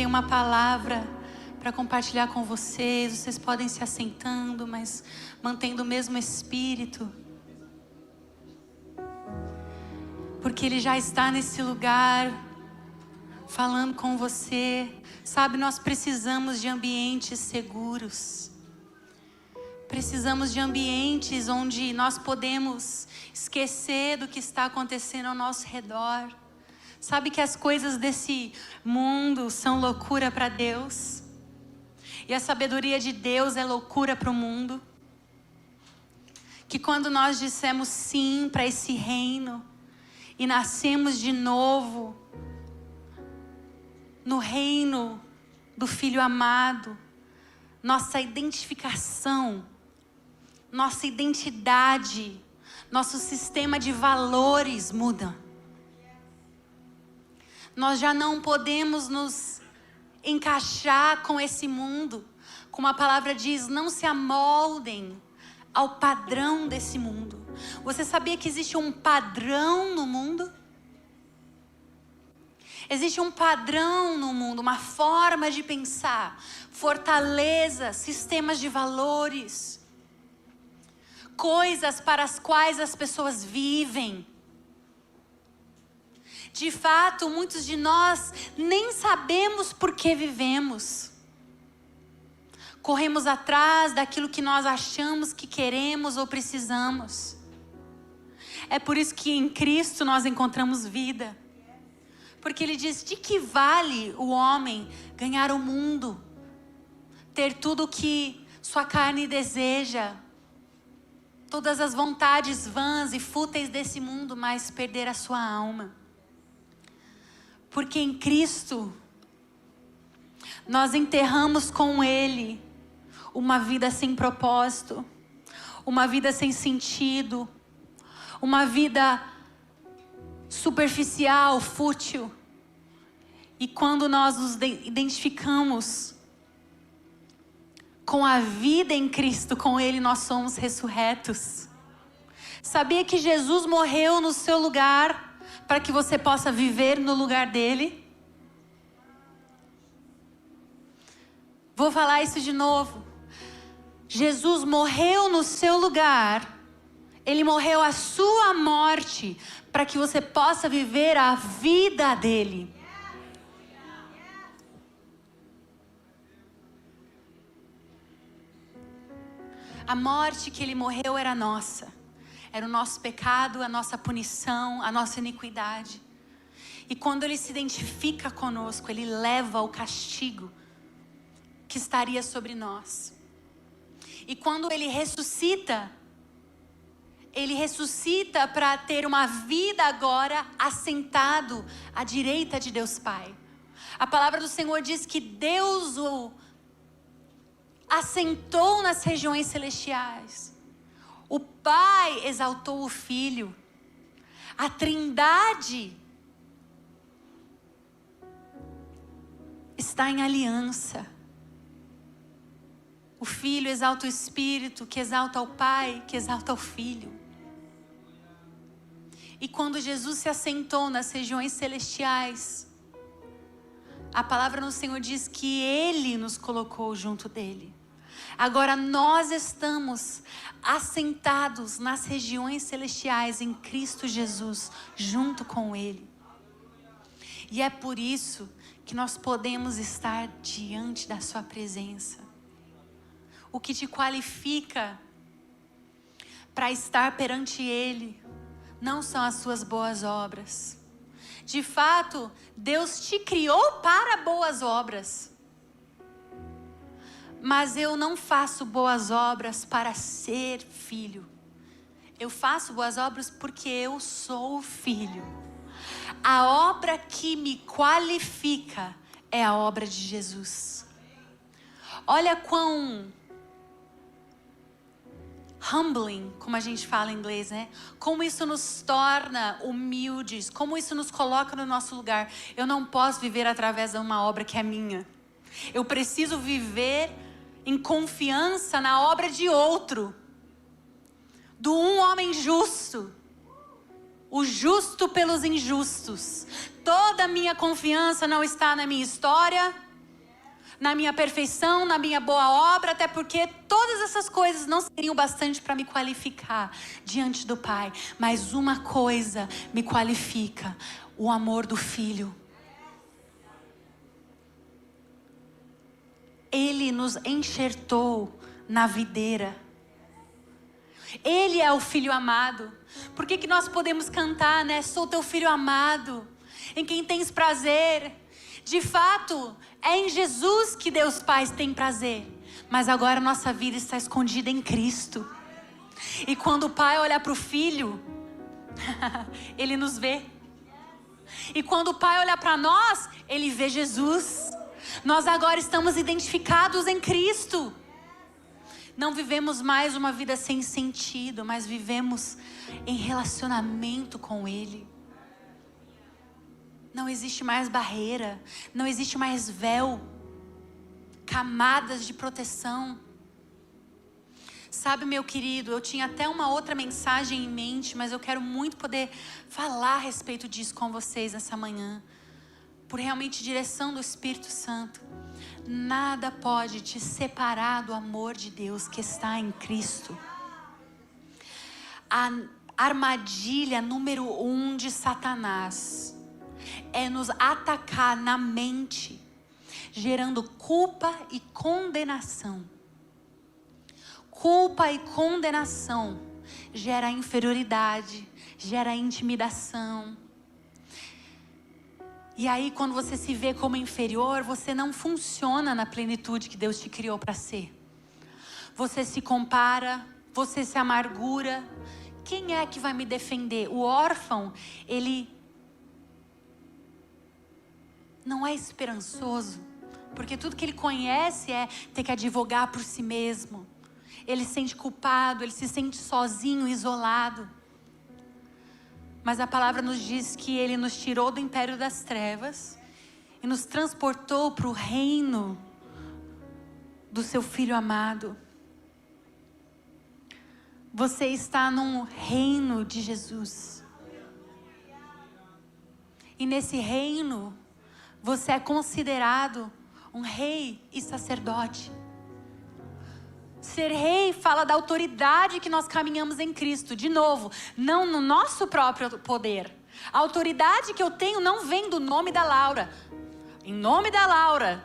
tem uma palavra para compartilhar com vocês. Vocês podem se assentando, mas mantendo o mesmo espírito. Porque Ele já está nesse lugar, falando com você. Sabe, nós precisamos de ambientes seguros. Precisamos de ambientes onde nós podemos esquecer do que está acontecendo ao nosso redor. Sabe que as coisas desse mundo são loucura para Deus. E a sabedoria de Deus é loucura para o mundo. Que quando nós dissemos sim para esse reino e nascemos de novo no reino do Filho amado, nossa identificação, nossa identidade, nosso sistema de valores muda. Nós já não podemos nos encaixar com esse mundo. Como a palavra diz, não se amoldem ao padrão desse mundo. Você sabia que existe um padrão no mundo? Existe um padrão no mundo, uma forma de pensar, fortaleza, sistemas de valores, coisas para as quais as pessoas vivem. De fato, muitos de nós nem sabemos por que vivemos. Corremos atrás daquilo que nós achamos que queremos ou precisamos. É por isso que em Cristo nós encontramos vida. Porque Ele diz, de que vale o homem ganhar o mundo? Ter tudo o que sua carne deseja. Todas as vontades vãs e fúteis desse mundo, mas perder a sua alma. Porque em Cristo, nós enterramos com Ele uma vida sem propósito, uma vida sem sentido, uma vida superficial, fútil. E quando nós nos identificamos com a vida em Cristo, com Ele nós somos ressurretos. Sabia que Jesus morreu no seu lugar para que você possa viver no lugar dele? Vou falar isso de novo. Jesus morreu no seu lugar. Ele morreu a sua morte para que você possa viver a vida dele. A morte que ele morreu era nossa. Era o nosso pecado, a nossa punição, a nossa iniquidade. E quando ele se identifica conosco, ele leva o castigo que estaria sobre nós. E quando ele ressuscita para ter uma vida agora assentado à direita de Deus Pai. A palavra do Senhor diz que Deus o assentou nas regiões celestiais. O Pai exaltou o Filho. A Trindade está em aliança. O Filho exalta o Espírito, que exalta o Pai, que exalta o Filho. E quando Jesus se assentou nas regiões celestiais, a palavra do Senhor diz que Ele nos colocou junto dele. Agora nós estamos assentados nas regiões celestiais em Cristo Jesus, junto com Ele. E é por isso que nós podemos estar diante da sua presença. O que te qualifica para estar perante Ele não são as suas boas obras. De fato, Deus te criou para boas obras. Mas eu não faço boas obras para ser filho. Eu faço boas obras porque eu sou filho. A obra que me qualifica é a obra de Jesus. Olha quão humbling, como a gente fala em inglês, né? Como isso nos torna humildes, como isso nos coloca no nosso lugar. Eu não posso viver através de uma obra que é minha. Eu preciso viver em confiança na obra de outro, do um homem justo, o justo pelos injustos. Toda a minha confiança não está na minha história, na minha perfeição, na minha boa obra, até porque todas essas coisas não seriam bastante para me qualificar diante do Pai. Mas uma coisa me qualifica: o amor do Filho. Ele nos enxertou na videira. Ele é o Filho amado. Por que nós podemos cantar, né? Sou teu Filho amado, em quem tens prazer. De fato, é em Jesus que Deus Pai tem prazer. Mas agora nossa vida está escondida em Cristo. E quando o Pai olha para o Filho, Ele nos vê. E quando o Pai olha para nós, Ele vê Jesus. Nós agora estamos identificados em Cristo. Não vivemos mais uma vida sem sentido, mas vivemos em relacionamento com Ele. Não existe mais barreira, não existe mais véu, camadas de proteção. Sabe, meu querido, eu tinha até uma outra mensagem em mente, mas eu quero muito poder falar a respeito disso com vocês essa manhã. Por realmente direção do Espírito Santo. Nada pode te separar do amor de Deus que está em Cristo. A armadilha número 1 de Satanás é nos atacar na mente, gerando culpa e condenação. Culpa e condenação gera inferioridade, gera intimidação. E aí, quando você se vê como inferior, você não funciona na plenitude que Deus te criou para ser. Você se compara, você se amargura. Quem é que vai me defender? O órfão, ele não é esperançoso, porque tudo que ele conhece é ter que advogar por si mesmo. Ele se sente culpado, ele se sente sozinho, isolado. Mas a palavra nos diz que Ele nos tirou do império das trevas e nos transportou para o reino do seu Filho amado. Você está num reino de Jesus. E nesse reino, você é considerado um rei e sacerdote. Ser rei fala da autoridade que nós caminhamos em Cristo. De novo, não no nosso próprio poder. A autoridade que eu tenho não vem do nome da Laura. Em nome da Laura,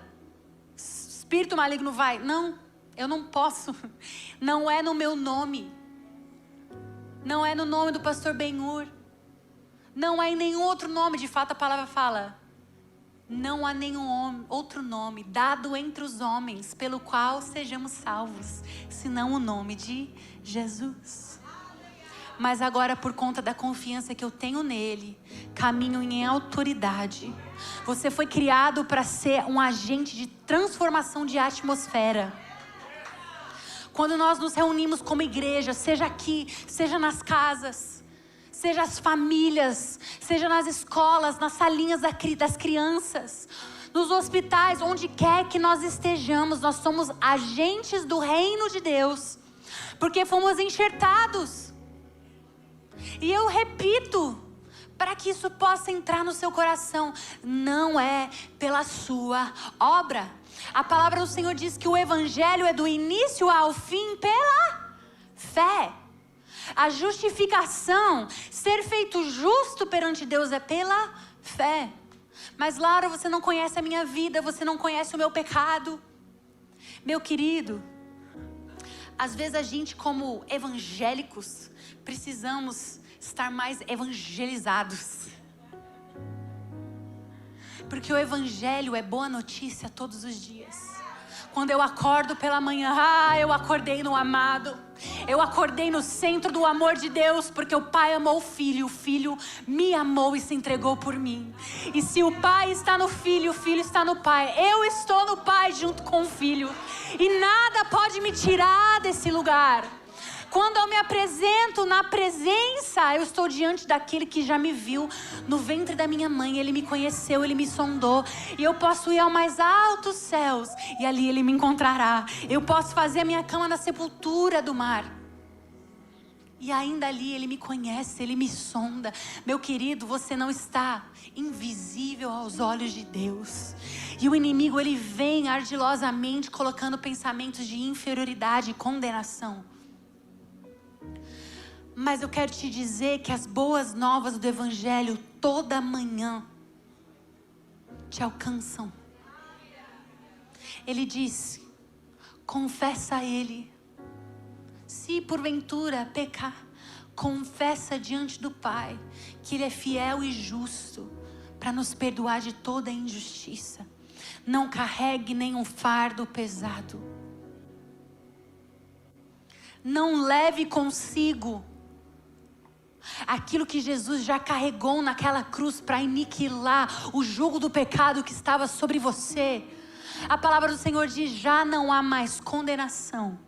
espírito maligno vai. Não, eu não posso. Não é no meu nome. Não é no nome do pastor Ben-Hur. Não é em nenhum outro nome. De fato a palavra fala: não há nenhum outro nome dado entre os homens pelo qual sejamos salvos, senão o nome de Jesus. Mas agora, por conta da confiança que eu tenho nele, caminho em autoridade. Você foi criado para ser um agente de transformação de atmosfera. Quando nós nos reunimos como igreja, seja aqui, seja nas casas, seja as famílias, seja nas escolas, nas salinhas das crianças, nos hospitais, onde quer que nós estejamos, nós somos agentes do reino de Deus, porque fomos enxertados. E eu repito, para que isso possa entrar no seu coração, não é pela sua obra. A palavra do Senhor diz que o evangelho é do início ao fim pela fé. A justificação, ser feito justo perante Deus é pela fé. Mas Laura, você não conhece a minha vida, você não conhece o meu pecado. Meu querido, às vezes a gente como evangélicos, precisamos estar mais evangelizados. Porque o evangelho é boa notícia todos os dias. Quando eu acordo pela manhã, eu acordei no amado. Eu acordei no centro do amor de Deus, porque o Pai amou o Filho me amou e se entregou por mim. E se o Pai está no Filho, o Filho está no Pai, eu estou no Pai junto com o Filho. E nada pode me tirar desse lugar. Quando eu me apresento na presença, eu estou diante daquele que já me viu no ventre da minha mãe. Ele me conheceu, ele me sondou. E eu posso ir ao mais altos céus e ali ele me encontrará. Eu posso fazer a minha cama na sepultura do mar. E ainda ali Ele me conhece, Ele me sonda. Meu querido, você não está invisível aos olhos de Deus. E o inimigo, ele vem ardilosamente colocando pensamentos de inferioridade e condenação. Mas eu quero te dizer que as boas novas do Evangelho toda manhã te alcançam. Ele diz: confessa a Ele. Se porventura pecar, confessa diante do Pai que Ele é fiel e justo para nos perdoar de toda injustiça. Não carregue nenhum fardo pesado. Não leve consigo aquilo que Jesus já carregou naquela cruz para aniquilar o jugo do pecado que estava sobre você. A palavra do Senhor diz: já não há mais condenação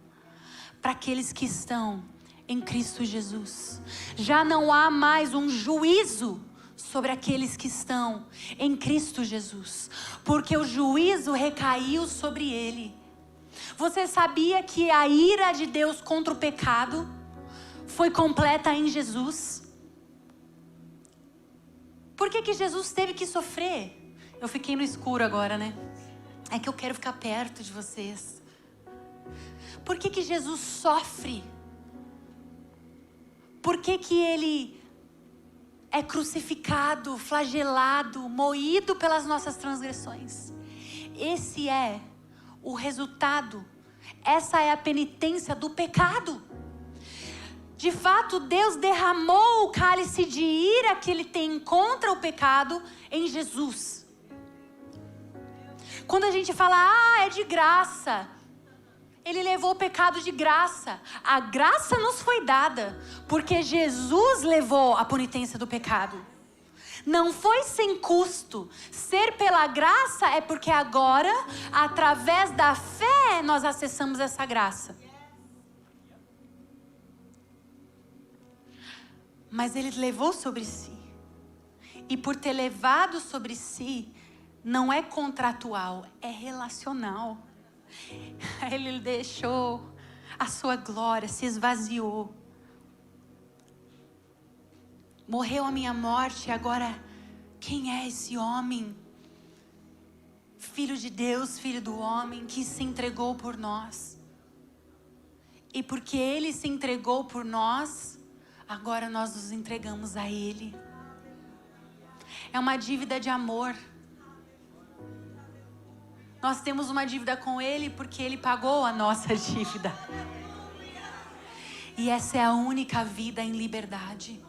para aqueles que estão em Cristo Jesus. Já não há mais um juízo sobre aqueles que estão em Cristo Jesus, porque o juízo recaiu sobre Ele. Você sabia que a ira de Deus contra o pecado foi completa em Jesus? Por que Jesus teve que sofrer? Eu fiquei no escuro agora, né? É que eu quero ficar perto de vocês. Por que Jesus sofre? Por que Ele é crucificado, flagelado, moído pelas nossas transgressões? Esse é o resultado. Essa é a penitência do pecado. De fato, Deus derramou o cálice de ira que Ele tem contra o pecado em Jesus. Quando a gente fala, é de graça, Ele levou o pecado de graça. A graça nos foi dada, porque Jesus levou a penitência do pecado. Não foi sem custo. Ser pela graça é porque agora, através da fé, nós acessamos essa graça. Mas Ele levou sobre si. E por ter levado sobre si, não é contratual, é relacional. Ele deixou a sua glória, se esvaziou. Morreu a minha morte, agora quem é esse homem? Filho de Deus, filho do homem, que se entregou por nós. E porque Ele se entregou por nós, agora nós nos entregamos a Ele. É uma dívida de amor. Nós temos uma dívida com Ele porque Ele pagou a nossa dívida. E essa é a única vida em liberdade.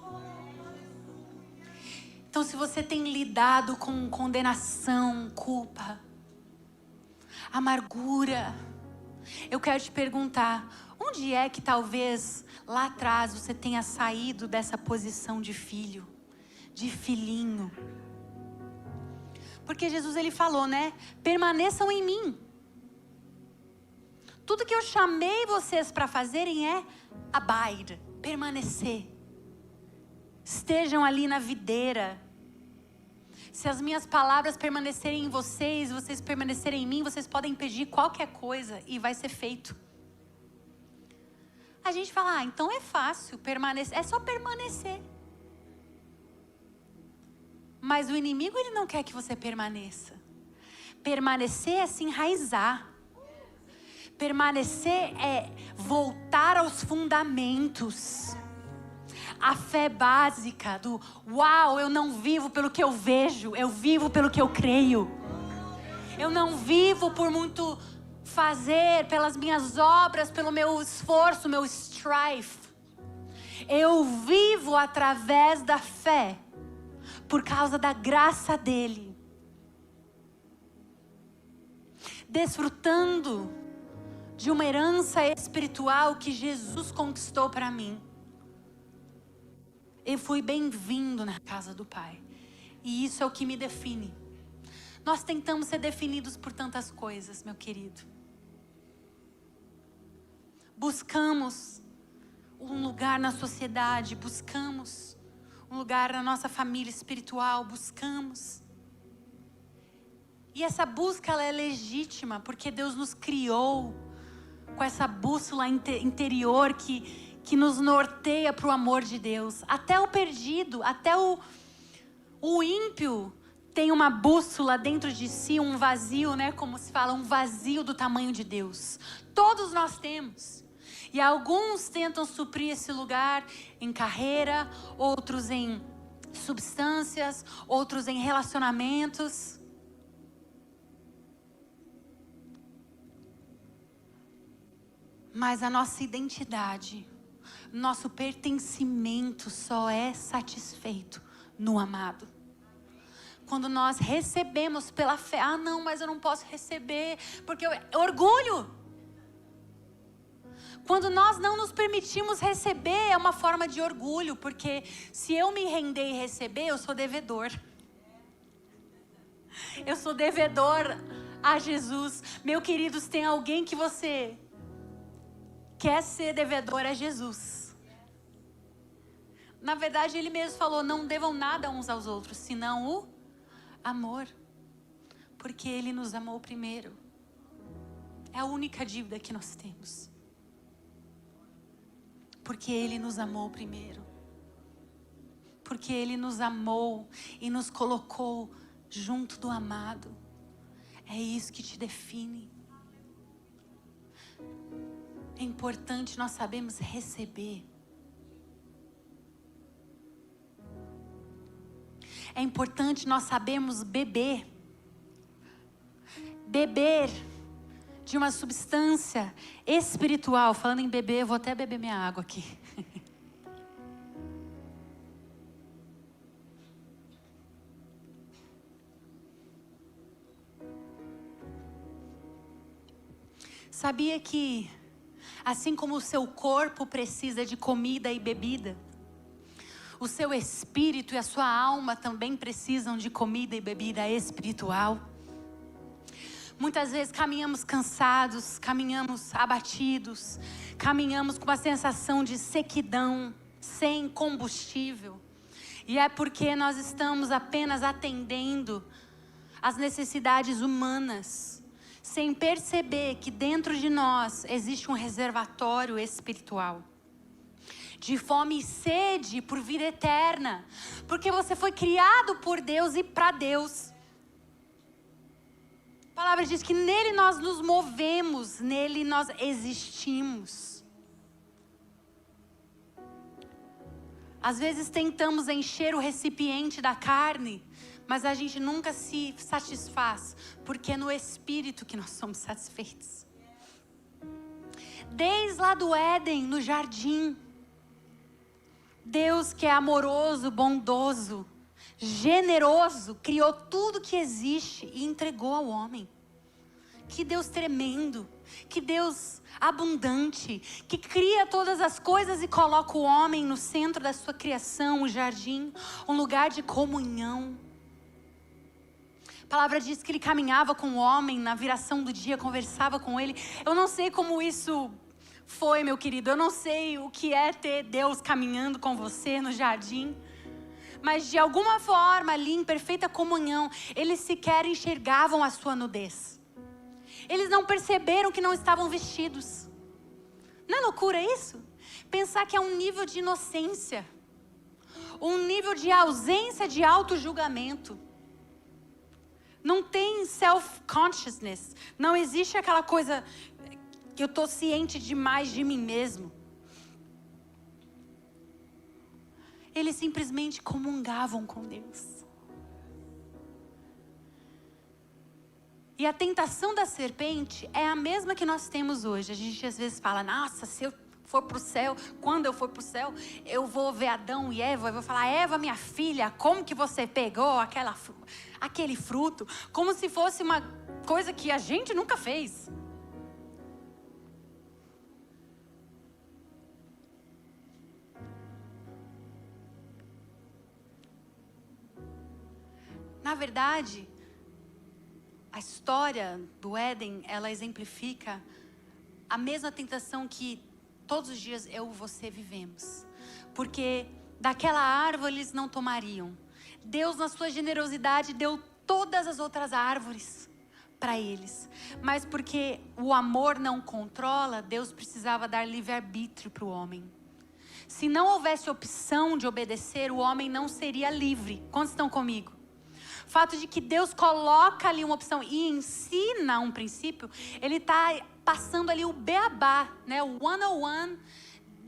Então, se você tem lidado com condenação, culpa, amargura, eu quero te perguntar, onde é que talvez lá atrás você tenha saído dessa posição de filho, de filhinho? Porque Jesus, Ele falou, né? Permaneçam em mim. Tudo que eu chamei vocês para fazerem é abide, permanecer. Estejam ali na videira. Se as minhas palavras permanecerem em vocês, vocês permanecerem em mim, vocês podem pedir qualquer coisa e vai ser feito. A gente fala, então é fácil permanecer, é só permanecer. Mas o inimigo, ele não quer que você permaneça. Permanecer é se enraizar. Permanecer é voltar aos fundamentos. A fé básica do eu não vivo pelo que eu vejo, eu vivo pelo que eu creio. Eu não vivo por muito fazer, pelas minhas obras, pelo meu esforço, meu strife. Eu vivo através da fé, por causa da graça dEle. Desfrutando de uma herança espiritual que Jesus conquistou para mim. Eu fui bem-vindo na casa do Pai. E isso é o que me define. Nós tentamos ser definidos por tantas coisas, meu querido. Buscamos um lugar na sociedade, buscamos um lugar na nossa família espiritual, buscamos. E essa busca, ela é legítima, porque Deus nos criou com essa bússola interior que que nos norteia para o amor de Deus. Até o perdido, até o ímpio tem uma bússola dentro de si, um vazio, né? Como se fala, um vazio do tamanho de Deus. Todos nós temos. E alguns tentam suprir esse lugar em carreira, outros em substâncias, outros em relacionamentos. Mas a nossa identidade, nosso pertencimento só é satisfeito no amado. Quando nós recebemos pela fé, não, mas eu não posso receber, porque orgulho. Quando nós não nos permitimos receber, é uma forma de orgulho, porque se eu me render e receber, eu sou devedor. Eu sou devedor a Jesus. Meu queridos, tem alguém que você quer ser devedor a Jesus. Na verdade, ele mesmo falou, não devam nada uns aos outros, senão o amor. Porque ele nos amou primeiro. É a única dívida que nós temos. Porque ele nos amou primeiro. Porque ele nos amou e nos colocou junto do amado. É isso que te define. É importante nós sabermos receber. É importante nós sabermos beber. Beber de uma substância espiritual. Falando em beber, eu vou até beber minha água aqui. Sabia que, assim como o seu corpo precisa de comida e bebida, o seu espírito e a sua alma também precisam de comida e bebida espiritual? Muitas vezes caminhamos cansados, caminhamos abatidos, caminhamos com uma sensação de sequidão, sem combustível. E é porque nós estamos apenas atendendo às necessidades humanas, sem perceber que dentro de nós existe um reservatório espiritual. De fome e sede por vida eterna. Porque você foi criado por Deus e para Deus. A palavra diz que nele nós nos movemos, nele nós existimos. Às vezes tentamos encher o recipiente da carne, mas a gente nunca se satisfaz, porque é no Espírito que nós somos satisfeitos. Desde lá do Éden, no jardim, Deus que é amoroso, bondoso, generoso, criou tudo que existe e entregou ao homem. Que Deus tremendo, que Deus abundante, que cria todas as coisas e coloca o homem no centro da sua criação, o jardim, um lugar de comunhão. A palavra diz que ele caminhava com o homem na viração do dia, conversava com ele. Eu não sei como isso foi, meu querido, eu não sei o que é ter Deus caminhando com você no jardim. Mas de alguma forma ali em perfeita comunhão, eles sequer enxergavam a sua nudez. Eles não perceberam que não estavam vestidos. Não é loucura isso? Pensar que é um nível de inocência. Um nível de ausência de auto-julgamento. Não tem self-consciousness. Não existe aquela coisa que eu estou ciente demais de mim mesmo. Eles simplesmente comungavam com Deus. E a tentação da serpente é a mesma que nós temos hoje. A gente às vezes fala, nossa, se eu for para o céu, quando eu for para o céu, eu vou ver Adão e Eva, eu vou falar, Eva, minha filha, como que você pegou aquele fruto? Como se fosse uma coisa que a gente nunca fez. Na verdade, a história do Éden, ela exemplifica a mesma tentação que todos os dias eu e você vivemos. Porque daquela árvore eles não tomariam. Deus, na sua generosidade, deu todas as outras árvores para eles. Mas porque o amor não controla, Deus precisava dar livre-arbítrio para o homem. Se não houvesse opção de obedecer, o homem não seria livre. Quantos estão comigo? O fato de que Deus coloca ali uma opção e ensina um princípio, Ele está passando ali o beabá, né? O 101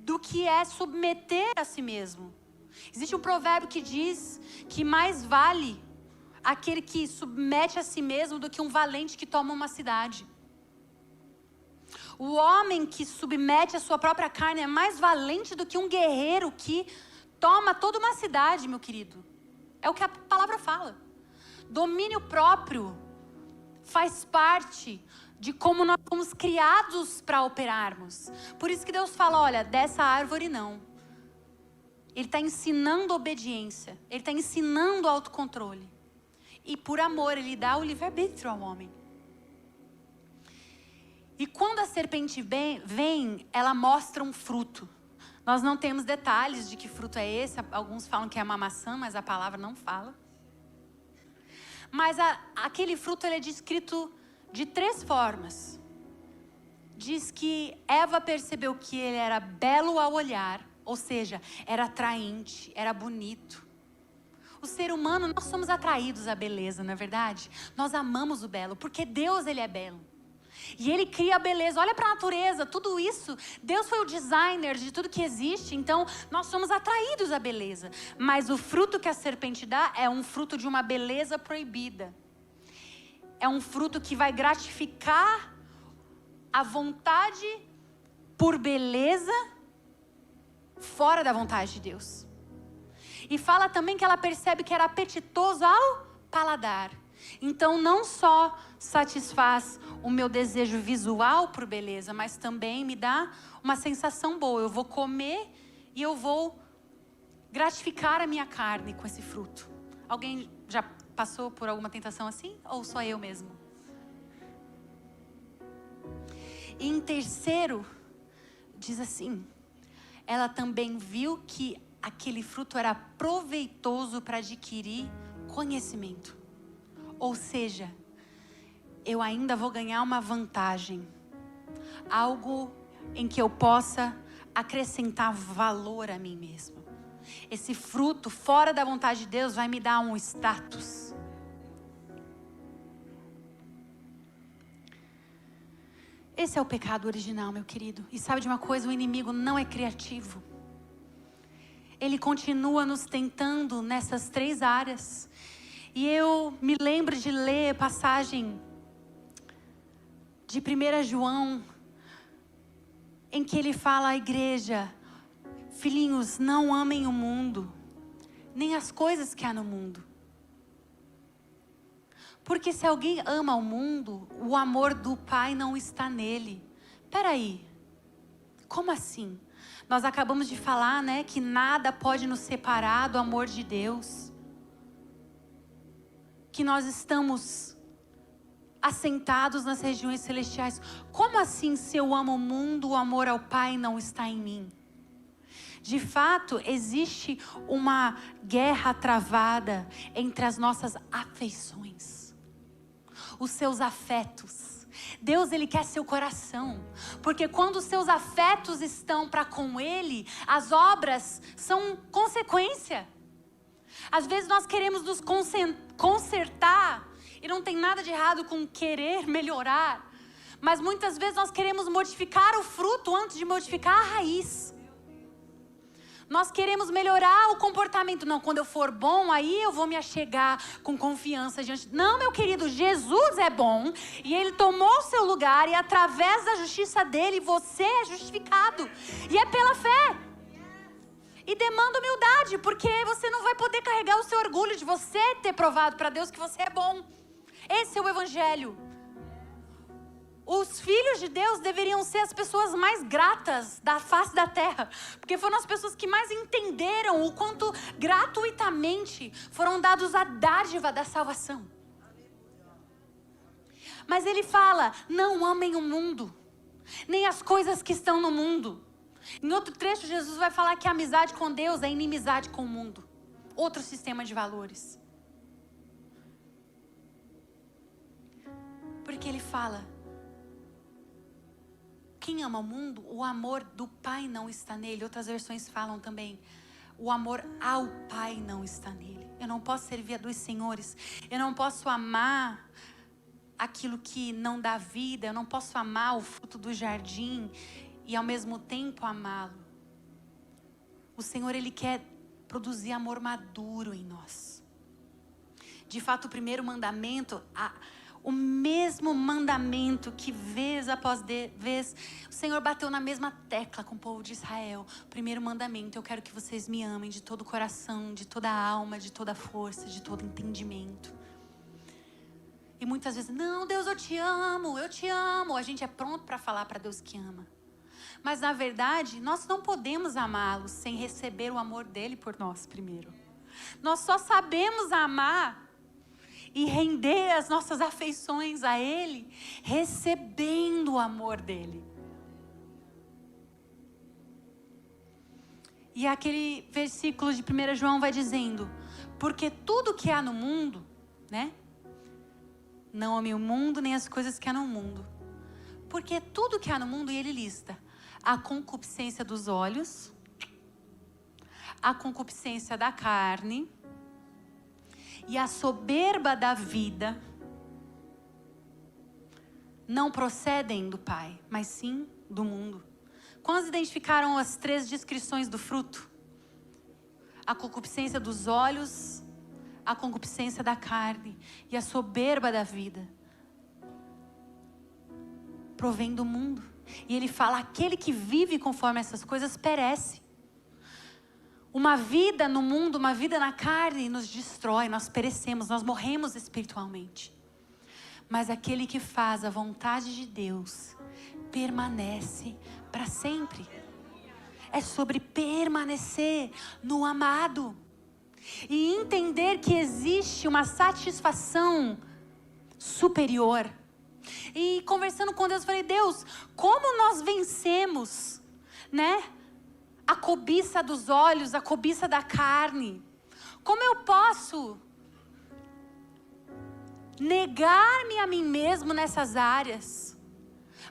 do que é submeter a si mesmo. Existe um provérbio que diz que mais vale aquele que submete a si mesmo do que um valente que toma uma cidade. O homem que submete a sua própria carne é mais valente do que um guerreiro que toma toda uma cidade, meu querido. É o que a palavra fala. Domínio próprio faz parte de como nós fomos criados para operarmos. Por isso que Deus fala, olha, dessa árvore não. Ele está ensinando obediência. Ele está ensinando autocontrole. E por amor, Ele dá o livre-arbítrio ao homem. E quando a serpente vem, ela mostra um fruto. Nós não temos detalhes de que fruto é esse. Alguns falam que é uma maçã, mas a palavra não fala. Mas aquele fruto ele é descrito de 3 formas. Diz que Eva percebeu que ele era belo ao olhar, ou seja, era atraente, era bonito. O ser humano, nós somos atraídos à beleza, não é verdade? Nós amamos o belo, porque Deus ele é belo. E Ele cria a beleza, olha para a natureza, tudo isso. Deus foi o designer de tudo que existe, então nós somos atraídos à beleza. Mas o fruto que a serpente dá é um fruto de uma beleza proibida. É um fruto que vai gratificar a vontade por beleza fora da vontade de Deus. E fala também que ela percebe que era apetitoso ao paladar. Então não só satisfaz o meu desejo visual por beleza, mas também me dá uma sensação boa. Eu vou comer e eu vou gratificar a minha carne com esse fruto. Alguém já passou por alguma tentação assim? Ou só eu mesmo? E em terceiro, diz assim, ela também viu que aquele fruto era proveitoso para adquirir conhecimento. Ou seja, eu ainda vou ganhar uma vantagem. Algo em que eu possa acrescentar valor a mim mesmo. Esse fruto fora da vontade de Deus vai me dar um status. Esse é o pecado original, meu querido. E sabe de uma coisa? O inimigo não é criativo. Ele continua nos tentando nessas 3 áreas. E eu me lembro de ler passagem de 1 João, em que ele fala à igreja, filhinhos, não amem o mundo, nem as coisas que há no mundo. Porque se alguém ama o mundo, o amor do Pai não está nele. Peraí, como assim? Nós acabamos de falar, né, que nada pode nos separar do amor de Deus. Que nós estamos assentados nas regiões celestiais. Como assim, se eu amo o mundo, o amor ao Pai não está em mim? De fato, existe uma guerra travada entre as nossas afeições, os seus afetos. Deus, Ele quer seu coração, porque quando os seus afetos estão para com Ele, as obras são consequência. Às vezes nós queremos nos consertar, e não tem nada de errado com querer melhorar, mas muitas vezes nós queremos modificar o fruto antes de modificar a raiz. Nós queremos melhorar o comportamento. Não, quando eu for bom, aí eu vou me achegar com confiança diante. Não, meu querido, Jesus é bom e Ele tomou o seu lugar e através da justiça dEle você é justificado. E é pela fé. E demanda humildade, porque você não vai poder carregar o seu orgulho de você ter provado para Deus que você é bom. Esse é o Evangelho. Os filhos de Deus deveriam ser as pessoas mais gratas da face da terra, porque foram as pessoas que mais entenderam o quanto gratuitamente foram dados a dádiva da salvação. Mas ele fala, não amem o mundo, nem as coisas que estão no mundo. Em outro trecho, Jesus vai falar que a amizade com Deus é inimizade com o mundo. Outro sistema de valores. Porque ele fala quem ama o mundo, o amor do Pai não está nele. Outras versões falam também, o amor ao Pai não está nele. Eu não posso servir a dois senhores. Eu não posso amar aquilo que não dá vida. Eu não posso amar o fruto do jardim e ao mesmo tempo amá-lo. O Senhor, Ele quer produzir amor maduro em nós. De fato, o primeiro mandamento, o mesmo mandamento que vez após vez, o Senhor bateu na mesma tecla com o povo de Israel. O primeiro mandamento: eu quero que vocês me amem de todo o coração, de toda a alma, de toda a força, de todo entendimento. E muitas vezes, não, Deus, eu te amo, eu te amo. A gente é pronto para falar para Deus que ama. Mas na verdade, nós não podemos amá-lo sem receber o amor dele por nós primeiro. Nós só sabemos amar e render as nossas afeições a Ele, recebendo o amor dEle. E aquele versículo de 1 João vai dizendo, porque tudo que há no mundo, né? Não ame o mundo nem as coisas que há no mundo. Porque tudo que há no mundo, e ele lista, a concupiscência dos olhos, a concupiscência da carne, e a soberba da vida não procedem do Pai, mas sim do mundo. Quantos identificaram as 3 descrições do fruto? A concupiscência dos olhos, a concupiscência da carne e a soberba da vida provém do mundo. E ele fala, aquele que vive conforme essas coisas perece. Uma vida no mundo, uma vida na carne nos destrói, nós perecemos, nós morremos espiritualmente. Mas aquele que faz a vontade de Deus permanece para sempre. É sobre permanecer no amado e entender que existe uma satisfação superior. E conversando com Deus, eu falei, Deus, como nós vencemos, né? A cobiça dos olhos, a cobiça da carne. Como eu posso negar-me a mim mesmo nessas áreas,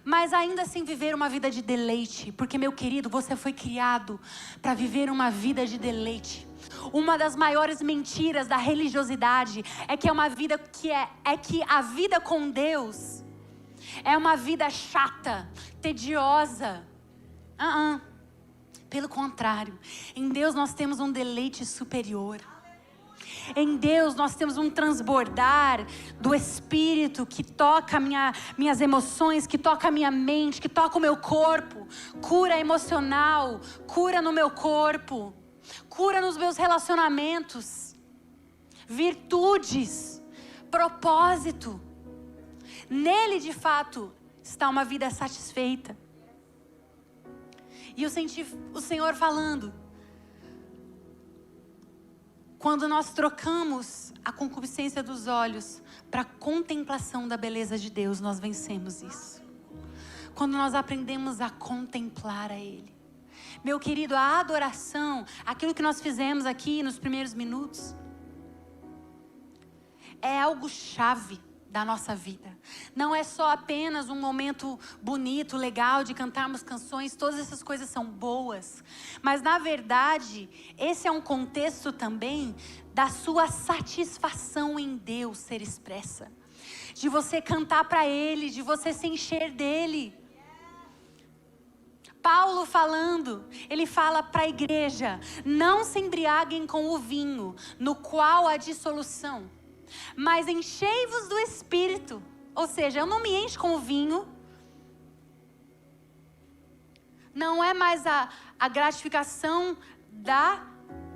mas ainda assim viver uma vida de deleite? Porque, meu querido, você foi criado para viver uma vida de deleite. Uma das maiores mentiras da religiosidade é que é uma vida que que a vida com Deus é uma vida chata, tediosa. Pelo contrário, em Deus nós temos um deleite superior. Em Deus nós temos um transbordar do Espírito que toca minhas emoções, que toca a minha mente, que toca o meu corpo. Cura emocional, cura no meu corpo, cura nos meus relacionamentos, virtudes, propósito. Nele de fato está uma vida satisfeita. E eu senti o Senhor falando, quando nós trocamos a concupiscência dos olhos para a contemplação da beleza de Deus, nós vencemos isso. Quando nós aprendemos a contemplar a Ele. Meu querido, a adoração, aquilo que nós fizemos aqui nos primeiros minutos, é algo chave da nossa vida. Não é só apenas um momento bonito, legal de cantarmos canções, todas essas coisas são boas, mas na verdade esse é um contexto também da sua satisfação em Deus ser expressa, de você cantar para Ele, de você se encher dEle. Paulo falando, ele fala para a igreja, não se embriaguem com o vinho, no qual há dissolução, mas enchei-vos do Espírito. Ou seja, eu não me encho com o vinho. Não é mais a gratificação da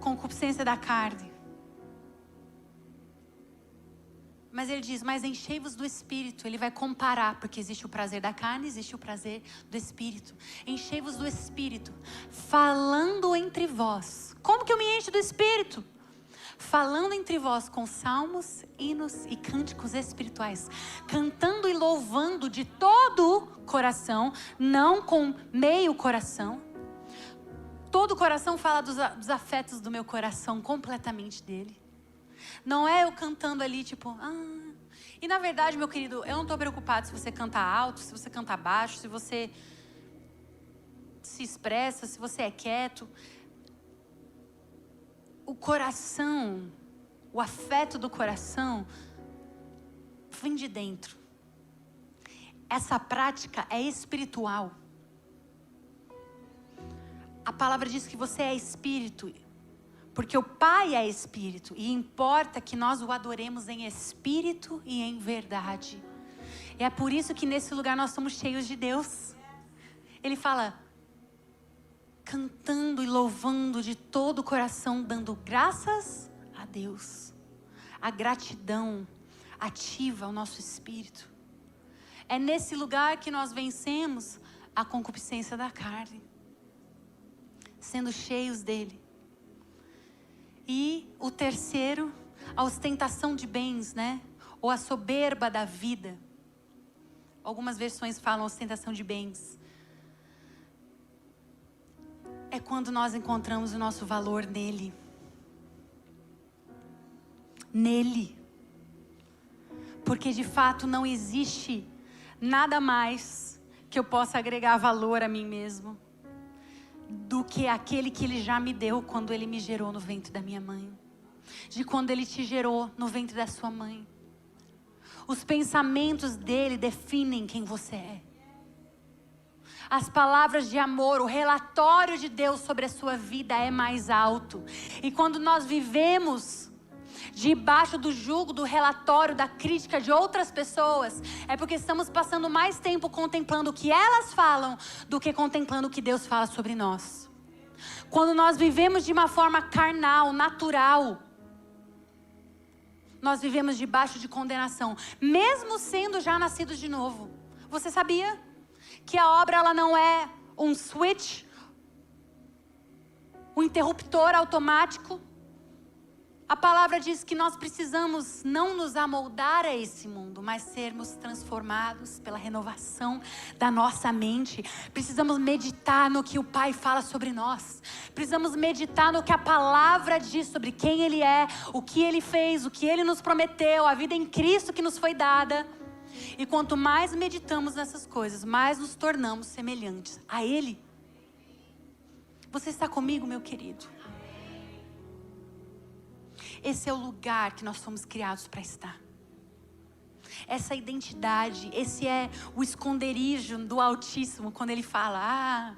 concupiscência da carne. Mas ele diz, mas enchei-vos do Espírito. Ele vai comparar, porque existe o prazer da carne, existe o prazer do Espírito. Enchei-vos do Espírito, falando entre vós. Como que eu me encho do Espírito? Falando entre vós com salmos, hinos e cânticos espirituais, cantando e louvando de todo o coração, não com meio coração. Todo o coração fala dos afetos do meu coração, completamente dele. Não é eu cantando ali tipo... E na verdade, meu querido, eu não estou preocupado se você canta alto, se você canta baixo, se você se expressa, se você é quieto. O coração, o afeto do coração, vem de dentro. Essa prática é espiritual. A palavra diz que você é espírito, porque o Pai é espírito, e importa que nós o adoremos em espírito e em verdade. E é por isso que nesse lugar nós somos cheios de Deus. Ele fala, cantando e louvando de todo o coração, dando graças a Deus. A gratidão ativa o nosso espírito. É nesse lugar que nós vencemos a concupiscência da carne, sendo cheios dele. E o terceiro, a ostentação de bens, né? Ou a soberba da vida. Algumas versões falam ostentação de bens. É quando nós encontramos o nosso valor nele. Nele. Porque de fato não existe nada mais que eu possa agregar valor a mim mesmo do que aquele que ele já me deu quando ele me gerou no ventre da minha mãe. De quando ele te gerou no ventre da sua mãe. Os pensamentos dele definem quem você é. As palavras de amor, o relatório de Deus sobre a sua vida é mais alto. E quando nós vivemos debaixo do jugo, do relatório, da crítica de outras pessoas, é porque estamos passando mais tempo contemplando o que elas falam do que contemplando o que Deus fala sobre nós. Quando nós vivemos de uma forma carnal, natural, nós vivemos debaixo de condenação, mesmo sendo já nascidos de novo. Você sabia que a obra ela não é um switch, um interruptor automático? A palavra diz que nós precisamos não nos amoldar a esse mundo, mas sermos transformados pela renovação da nossa mente. Precisamos meditar no que o Pai fala sobre nós. Precisamos meditar no que a palavra diz sobre quem Ele é, o que Ele fez, o que Ele nos prometeu, a vida em Cristo que nos foi dada. E quanto mais meditamos nessas coisas, mais nos tornamos semelhantes a Ele. Você está comigo, meu querido? Esse é o lugar que nós fomos criados para estar. Essa identidade, esse é o esconderijo do Altíssimo, quando Ele fala,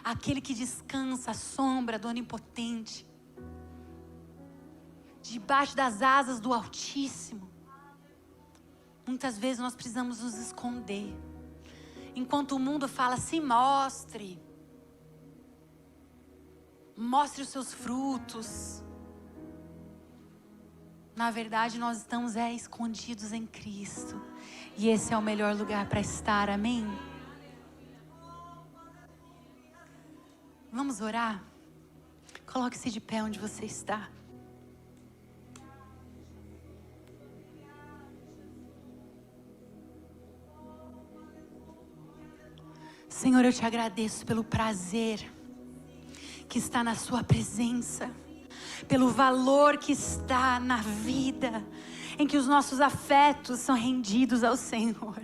aquele que descansa à sombra do Onipotente, debaixo das asas do Altíssimo. Muitas vezes nós precisamos nos esconder, enquanto o mundo fala, se mostre, mostre os seus frutos. Na verdade, nós estamos escondidos em Cristo. E esse é o melhor lugar para estar, amém? Vamos orar? Coloque-se de pé onde você está. Senhor, eu te agradeço pelo prazer que está na sua presença. Pelo valor que está na vida, em que os nossos afetos são rendidos ao Senhor.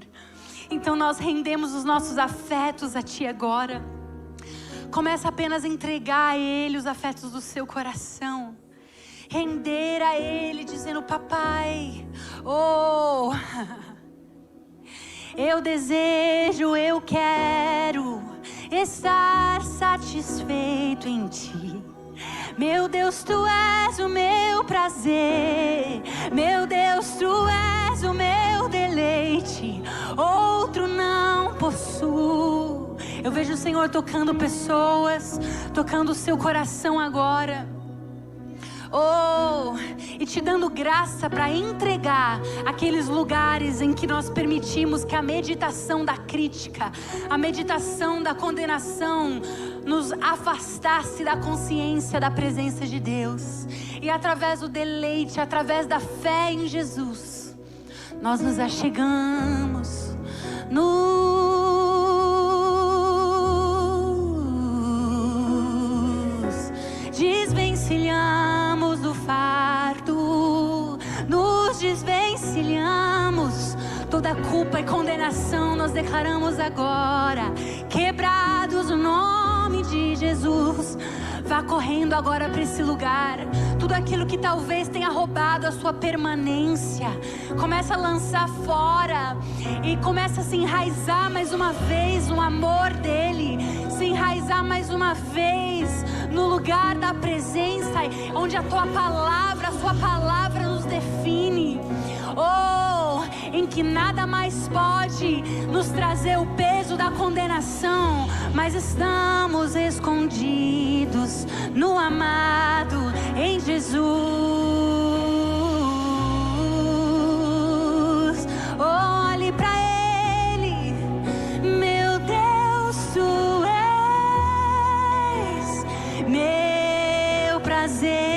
Então nós rendemos os nossos afetos a Ti agora. Começa apenas a entregar a Ele os afetos do seu coração. Render a Ele, dizendo, papai, eu desejo, eu quero estar satisfeito em Ti. Meu Deus, Tu és o meu prazer. Meu Deus, Tu és o meu deleite. Outro não possuo. Eu vejo o Senhor tocando pessoas, tocando o seu coração agora. E te dando graça para entregar aqueles lugares em que nós permitimos que a meditação da crítica, a meditação da condenação nos afastasse da consciência da presença de Deus. E através do deleite, através da fé em Jesus, nós nos achegamos desvencilhamos do fardo, nos desvencilhamos toda culpa e condenação. Nós declaramos agora, quebrados poderoso nome de Jesus. Vá correndo agora para esse lugar. Tudo aquilo que talvez tenha roubado a sua permanência, começa a lançar fora e começa a se enraizar mais uma vez no amor dele, se enraizar mais uma vez no lugar da presença, onde a sua palavra nos define. Oh, em que nada mais pode nos trazer o peso da condenação, mas estamos escondidos no amado, em Jesus. Olhe para Ele, meu Deus, Tu és meu prazer.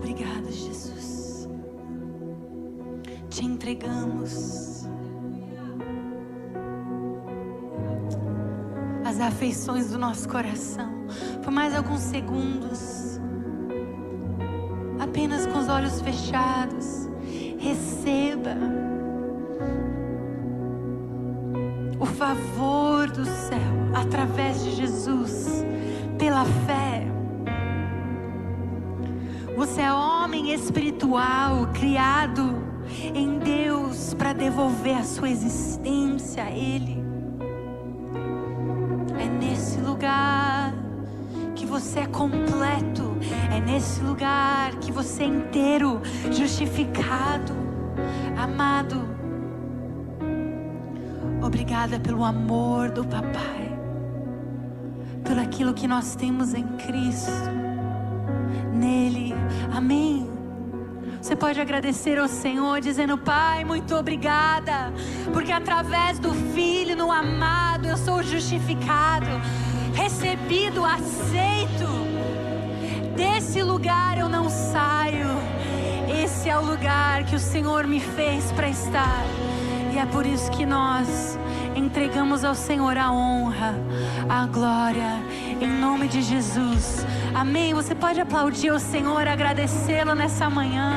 Obrigada, Jesus. Te entregamos as afeições do nosso coração por mais alguns segundos, apenas com os olhos fechados. Receba o favor do céu através de Jesus, pela fé. Você é homem espiritual, criado em Deus para devolver a sua existência a Ele. É nesse lugar que você é completo. É nesse lugar que você é inteiro, justificado, amado. Obrigada pelo amor do Papai, por aquilo que nós temos em Cristo, nele. Amém. Você pode agradecer ao Senhor dizendo: Pai, muito obrigada, porque através do Filho, no amado, eu sou justificado, recebido, aceito. Desse lugar eu não saio. Esse é o lugar que o Senhor me fez para estar. E é por isso que nós entregamos ao Senhor a honra, a glória, em nome de Jesus. Amém. Você pode aplaudir o Senhor, agradecê-lo nessa manhã.